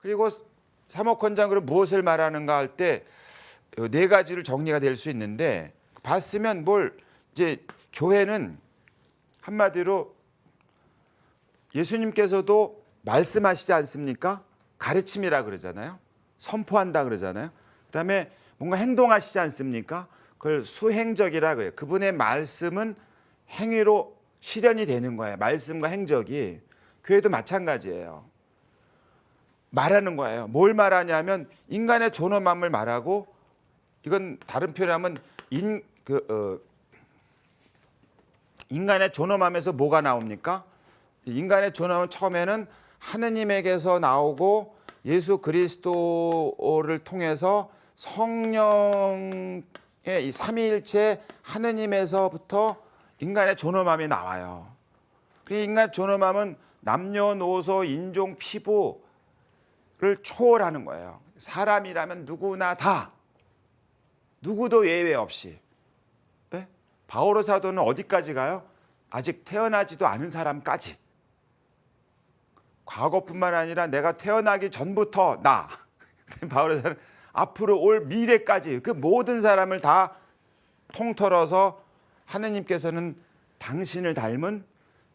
그리고 사목헌장으로 무엇을 말하는가 할 때 네 가지를 정리가 될 수 있는데, 봤으면 뭘 이제 교회는 한마디로 예수님께서도 말씀하시지 않습니까? 가르침이라 그러잖아요. 선포한다 그러잖아요. 그다음에 뭔가 행동하시지 않습니까? 그걸 수행적이라 그래요. 그분의 말씀은 행위로 실현이 되는 거예요. 말씀과 행적이. 교회도 마찬가지예요. 말하는 거예요. 뭘 말하냐면 인간의 존엄함을 말하고, 이건 다른 표현하면 인간의 존엄함에서 뭐가 나옵니까? 인간의 존엄은 처음에는 하느님에게서 나오고 예수 그리스도를 통해서 성령의 이 삼위일체 하느님에서부터 인간의 존엄함이 나와요. 그 인간 존엄함은 남녀노소, 인종, 피부를 초월하는 거예요. 사람이라면 누구나 다, 누구도 예외 없이. 네? 바오로 사도는 어디까지 가요? 아직 태어나지도 않은 사람까지. 과거뿐만 아니라 내가 태어나기 전부터 나. 바오로 사도는 앞으로 올 미래까지 그 모든 사람을 다 통틀어서 하느님께서는 당신을 닮은,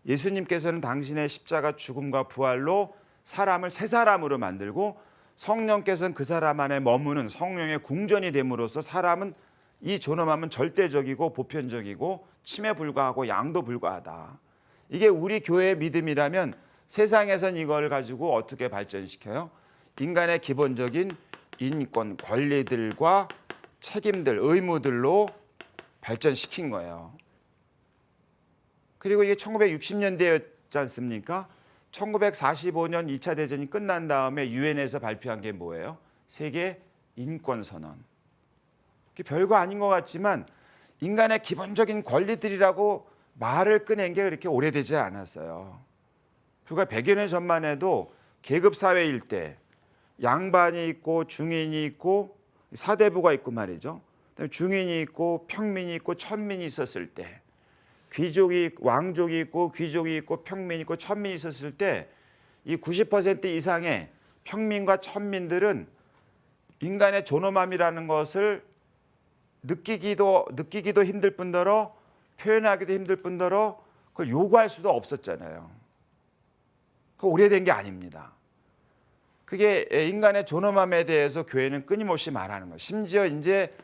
예수님께서는 당신의 십자가 죽음과 부활로 사람을 새 사람으로 만들고, 성령께서는 그 사람 안에 머무는 성령의 궁전이 됨으로써 사람은 이 존엄함은 절대적이고 보편적이고 침에 불과하고 양도 불과하다. 이게 우리 교회의 믿음이라면 세상에선 이걸 가지고 어떻게 발전시켜요? 인간의 기본적인 인권, 권리들과 책임들, 의무들로 발전시킨 거예요. 그리고 이게 1960년대였지 않습니까? 1945년 2차 대전이 끝난 다음에 유엔에서 발표한 게 뭐예요? 세계 인권선언. 별거 아닌 것 같지만 인간의 기본적인 권리들이라고 말을 꺼낸 게 그렇게 오래되지 않았어요. 불과 100여 년 전만 해도 계급사회일 때 양반이 있고 중인이 있고 사대부가 있고 말이죠. 중인이 있고 평민이 있고 천민이 있었을 때, 귀족이 왕족이 있고 귀족이 있고 평민이 있고 천민이 있었을 때, 이 90% 이상의 평민과 천민들은 인간의 존엄함이라는 것을 느끼기도 힘들 뿐더러 표현하기도 힘들 뿐더러 그걸 요구할 수도 없었잖아요. 그 오래된 게 아닙니다. 그게 인간의 존엄함에 대해서 교회는 끊임없이 말하는 거예요. 심지어 이제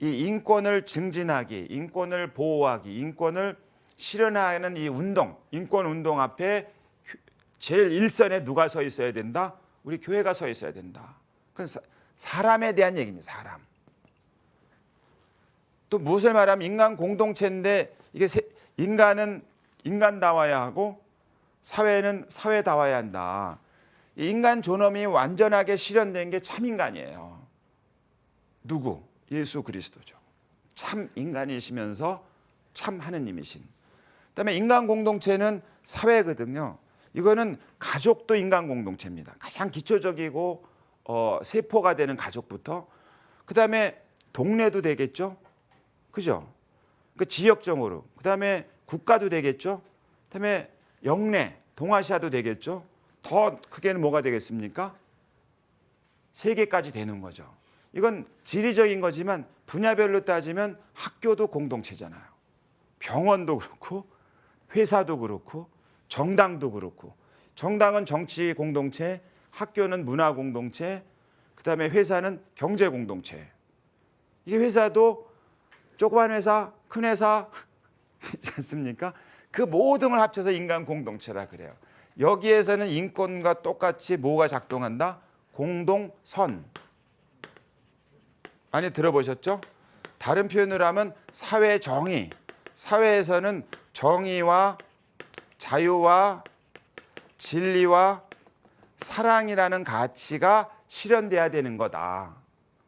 이 인권을 증진하기, 인권을 보호하기, 인권을 실현하는 이 운동, 인권 운동 앞에 제일 일선에 누가 서 있어야 된다? 우리 교회가 서 있어야 된다. 그건 사람에 대한 얘기입니다. 사람. 또 무엇을 말하면 인간 공동체인데, 이게 인간은 인간다워야 하고 사회는 사회다워야 한다. 인간 존엄이 완전하게 실현된 게 참 인간이에요. 누구? 예수 그리스도죠. 참 인간이시면서 참 하느님이신. 그다음에 인간 공동체는 사회거든요. 이거는 가족도 인간 공동체입니다. 가장 기초적이고 세포가 되는 가족부터, 그다음에 동네도 되겠죠. 그죠? 그 지역적으로. 그다음에 국가도 되겠죠. 그다음에 영내, 동아시아도 되겠죠. 더 크게는 뭐가 되겠습니까? 세계까지 되는 거죠. 이건 지리적인 거지만 분야별로 따지면 학교도 공동체잖아요. 병원도 그렇고 회사도 그렇고 정당도 그렇고. 정당은 정치 공동체, 학교는 문화 공동체, 그다음에 회사는 경제 공동체. 이게 회사도 조그만 회사, 큰 회사 있지 않습니까? 그 모든 걸 합쳐서 인간 공동체라 그래요. 여기에서는 인권과 똑같이 뭐가 작동한다? 공동선. 많이 들어보셨죠? 다른 표현으로 하면 사회 정의. 사회에서는 정의와 자유와 진리와 사랑이라는 가치가 실현돼야 되는 거다.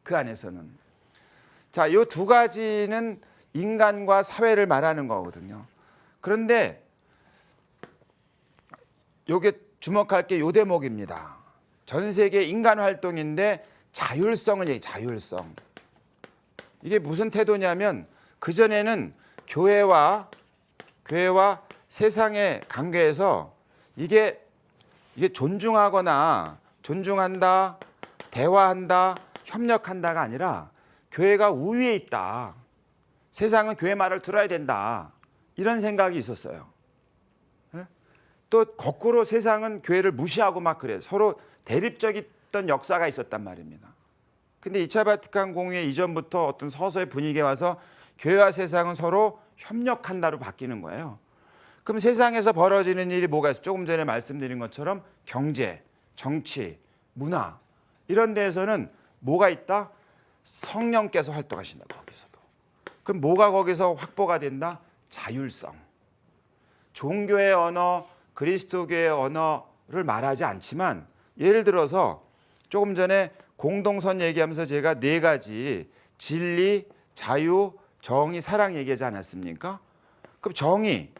그 안에서는. 자, 이 두 가지는 인간과 사회를 말하는 거거든요. 그런데 요게 주목할 게 요 대목입니다. 전 세계 인간 활동인데 자율성을 얘기해. 자율성. 이게 무슨 태도냐면, 그전에는 교회와 세상의 관계에서 이게 존중하거나 존중한다, 대화한다, 협력한다가 아니라 교회가 우위에 있다. 세상은 교회 말을 들어야 된다. 이런 생각이 있었어요. 또 거꾸로 세상은 교회를 무시하고 막 그래. 서로 대립적이던 역사가 있었단 말입니다. 근데 2차 바티칸 공의회 이전부터 어떤 서서히 분위기에 와서 교회와 세상은 서로 협력한다로 바뀌는 거예요. 그럼 세상에서 벌어지는 일이 뭐가 있어요? 조금 전에 말씀드린 것처럼 경제, 정치, 문화 이런 데에서는 뭐가 있다? 성령께서 활동하신다. 거기서도. 그럼 뭐가 거기서 확보가 된다? 자율성. 종교의 언어, 그리스도교의 언어를 말하지 않지만 예를 들어서 조금 전에 공동선 얘기하면서 제가 4가지 진리, 자유, 정의, 사랑 얘기하지 않았습니까? 그럼 정의,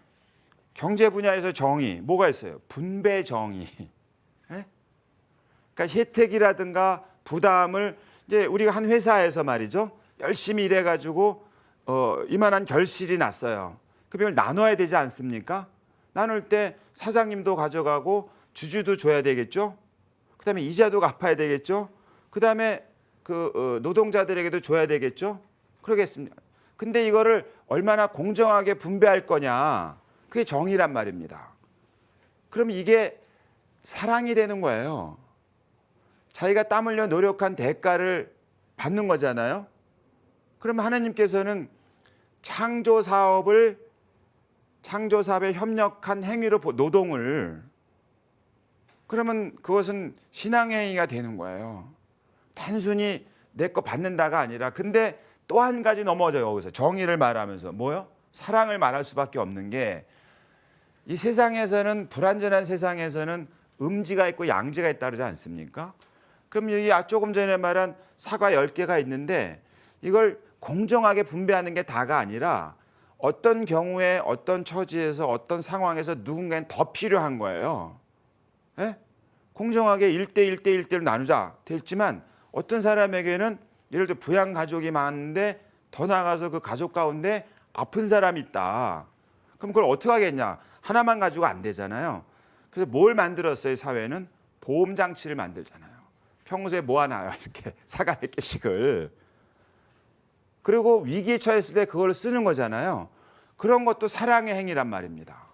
경제 분야에서 정의 뭐가 있어요? 분배 정의. 그러니까 혜택이라든가 부담을 이제 우리가 한 회사에서 말이죠. 열심히 일해가지고 이만한 결실이 났어요. 그걸 나눠야 되지 않습니까? 나눌 때 사장님도 가져가고 주주도 줘야 되겠죠. 그다음에 이자도 갚아야 되겠죠. 그다음에 노동자들에게도 줘야 되겠죠. 그러겠습니다. 근데 이거를 얼마나 공정하게 분배할 거냐. 그게 정의란 말입니다. 그럼 이게 사랑이 되는 거예요. 자기가 땀 흘려 노력한 대가를 받는 거잖아요. 그러면 하나님께서는 창조 사업에 협력한 행위로 노동을 그러면 그것은 신앙의 행위가 되는 거예요. 단순히 내 거 받는다가 아니라 근데 또 한 가지 넘어져요. 여기서 정의를 말하면서 뭐요? 사랑을 말할 수밖에 없는 게 이 세상에서는 불완전한 세상에서는 음지가 있고 양지가 있다 그러지 않습니까? 그럼 여기 조금 전에 말한 사과 10개가 있는데 이걸 공정하게 분배하는 게 다가 아니라 어떤 경우에 어떤 처지에서 어떤 상황에서 누군가는 더 필요한 거예요. 예? 공정하게 1대1로 나누자 됐지만 어떤 사람에게는 예를 들어 부양 가족이 많은데 더 나아가서 그 가족 가운데 아픈 사람이 있다. 그럼 그걸 어떻게 하겠냐? 하나만 가지고 안 되잖아요. 그래서 뭘 만들었어요? 사회는 보험 장치를 만들잖아요. 평소에 모아놔요. 이렇게 사과 몇 개씩을. 그리고 위기에 처했을 때 그걸 쓰는 거잖아요. 그런 것도 사랑의 행위란 말입니다.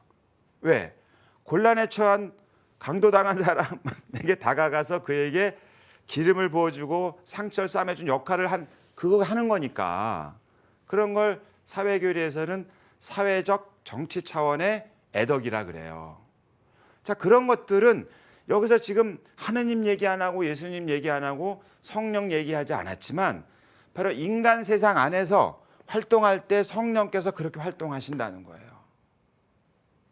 왜? 곤란에 처한 강도당한 사람에게 다가가서 그에게 기름을 부어주고 상처를 싸매준 역할을 그거 하는 거니까. 그런 걸 사회교리에서는 사회적 정치 차원의 애덕이라 그래요. 자, 그런 것들은 여기서 지금 하느님 얘기 안 하고 예수님 얘기 안 하고 성령 얘기하지 않았지만 바로 인간 세상 안에서 활동할 때 성령께서 그렇게 활동하신다는 거예요.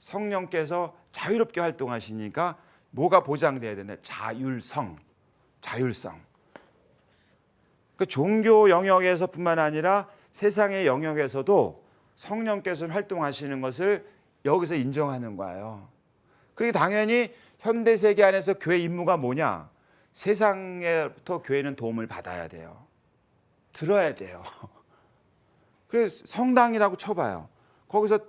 성령께서 자유롭게 활동하시니까 뭐가 보장돼야 되나? 자율성. 그 종교 영역에서뿐만 아니라 세상의 영역에서도 성령께서 활동하시는 것을 여기서 인정하는 거예요. 그리고 당연히 현대 세계 안에서 교회 임무가 뭐냐? 세상에부터 교회는 도움을 받아야 돼요. 들어야 돼요. 그래서 성당이라고 쳐봐요. 거기서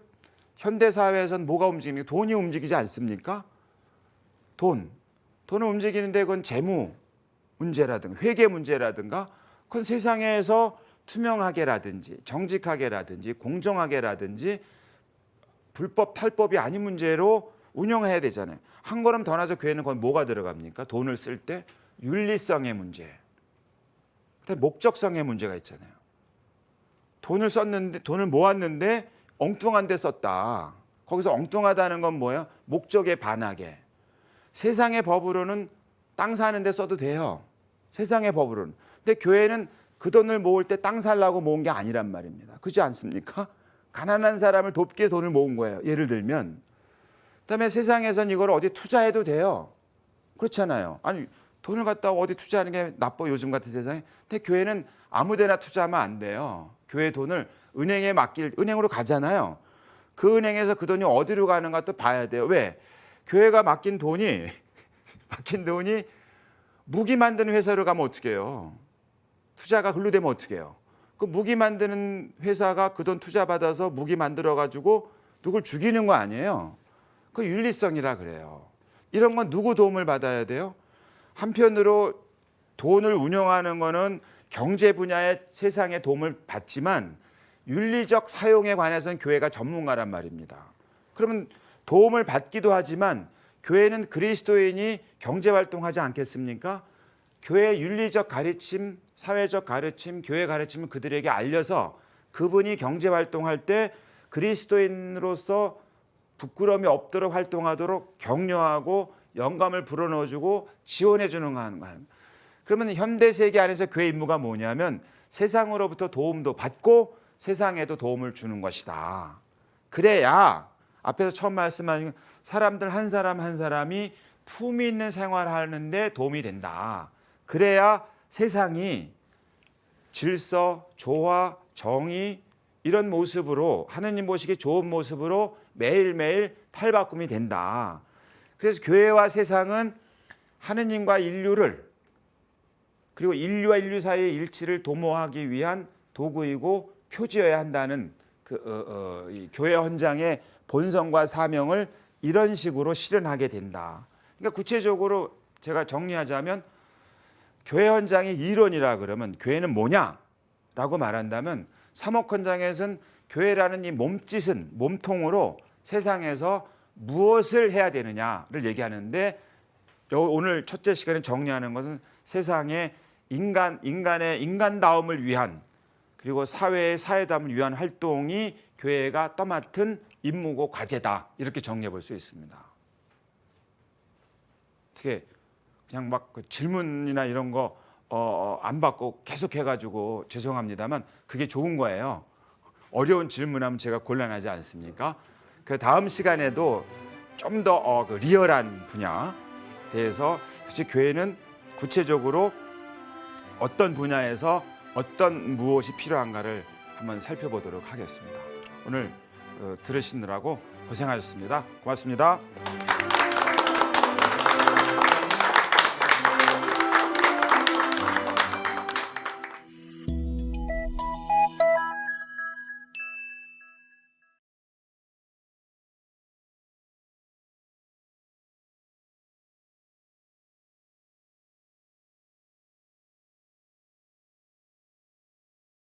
현대 사회에서는 뭐가 움직이는 게 돈이 움직이지 않습니까? 돈을 움직이는데 그건 재무 문제라든가 회계 문제라든가 그건 세상에서 투명하게라든지 정직하게라든지 공정하게라든지 불법 탈법이 아닌 문제로 운영해야 되잖아요. 한 걸음 더 나서 교회는 거기 뭐가 들어갑니까? 돈을 쓸 때 윤리성의 문제, 목적성의 문제가 있잖아요. 돈을 모았는데 엉뚱한 데 썼다. 거기서 엉뚱하다는 건 뭐예요? 목적에 반하게. 세상의 법으로는 땅 사는 데 써도 돼요. 세상의 법으로는. 근데 교회는 그 돈을 모을 때 땅 살라고 모은 게 아니란 말입니다. 그렇지 않습니까? 가난한 사람을 돕기 위해서 돈을 모은 거예요. 예를 들면. 그다음에 세상에선 이걸 어디 투자해도 돼요. 그렇잖아요. 아니 돈을 갖다가 어디 투자하는 게 나빠 요즘 같은 세상에. 근데 교회는 아무데나 투자하면 안 돼요. 교회 돈을 은행으로 가잖아요. 그 은행에서 그 돈이 어디로 가는가 또 봐야 돼요. 왜? 교회가 맡긴 돈이 무기 만드는 회사로 가면 어떻게 해요? 투자가 글로 되면 어떻게 해요? 그 무기 만드는 회사가 그 돈 투자 받아서 무기 만들어 가지고 누굴 죽이는 거 아니에요? 그 윤리성이라 그래요. 이런 건 누구 도움을 받아야 돼요? 한편으로 돈을 운영하는 거는 경제 분야의 세상의 도움을 받지만 윤리적 사용에 관해서는 교회가 전문가란 말입니다. 그러면 도움을 받기도 하지만 교회는 그리스도인이 경제 활동하지 않겠습니까? 교회의 윤리적 가르침, 사회적 가르침, 교회 가르침을 그들에게 알려서 그분이 경제 활동할 때 그리스도인으로서 부끄러움이 없도록 활동하도록 격려하고 영감을 불어넣어주고 지원해주는 거예요. 그러면 현대 세계 안에서 교회 임무가 뭐냐면 세상으로부터 도움도 받고 세상에도 도움을 주는 것이다. 그래야 앞에서 처음 말씀하신 사람들 한 사람 한 사람이 품위 있는 생활을 하는데 도움이 된다. 그래야 세상이 질서, 조화, 정의 이런 모습으로 하느님 보시기에 좋은 모습으로 매일매일 탈바꿈이 된다. 그래서 교회와 세상은 하느님과 인류를 그리고 인류와 인류 사이의 일치를 도모하기 위한 도구이고 표지여야 한다는 이 교회 헌장의 본성과 사명을 이런 식으로 실현하게 된다. 그러니까 구체적으로 제가 정리하자면 교회 헌장의 이론이라 그러면 교회는 뭐냐라고 말한다면 사목 헌장에서는 교회라는 이 몸짓은 몸통으로 세상에서 무엇을 해야 되느냐를 얘기하는데 오늘 첫째 시간에 정리하는 것은 세상에 인간의 인간다움을 위한 그리고 사회의 사회다움을 위한 활동이 교회가 떠맡은 임무고 과제다. 이렇게 정리해 볼 수 있습니다. 어떻게 그냥 막 그 질문이나 이런 거 안 받고 계속 해가지고 죄송합니다만 그게 좋은 거예요. 어려운 질문하면 제가 곤란하지 않습니까? 그 다음 시간에도 좀 더 리얼한 분야 대해서 사실 교회는 구체적으로 어떤 분야에서 어떤 무엇이 필요한가를 한번 살펴보도록 하겠습니다. 오늘 들으시느라고 고생하셨습니다. 고맙습니다.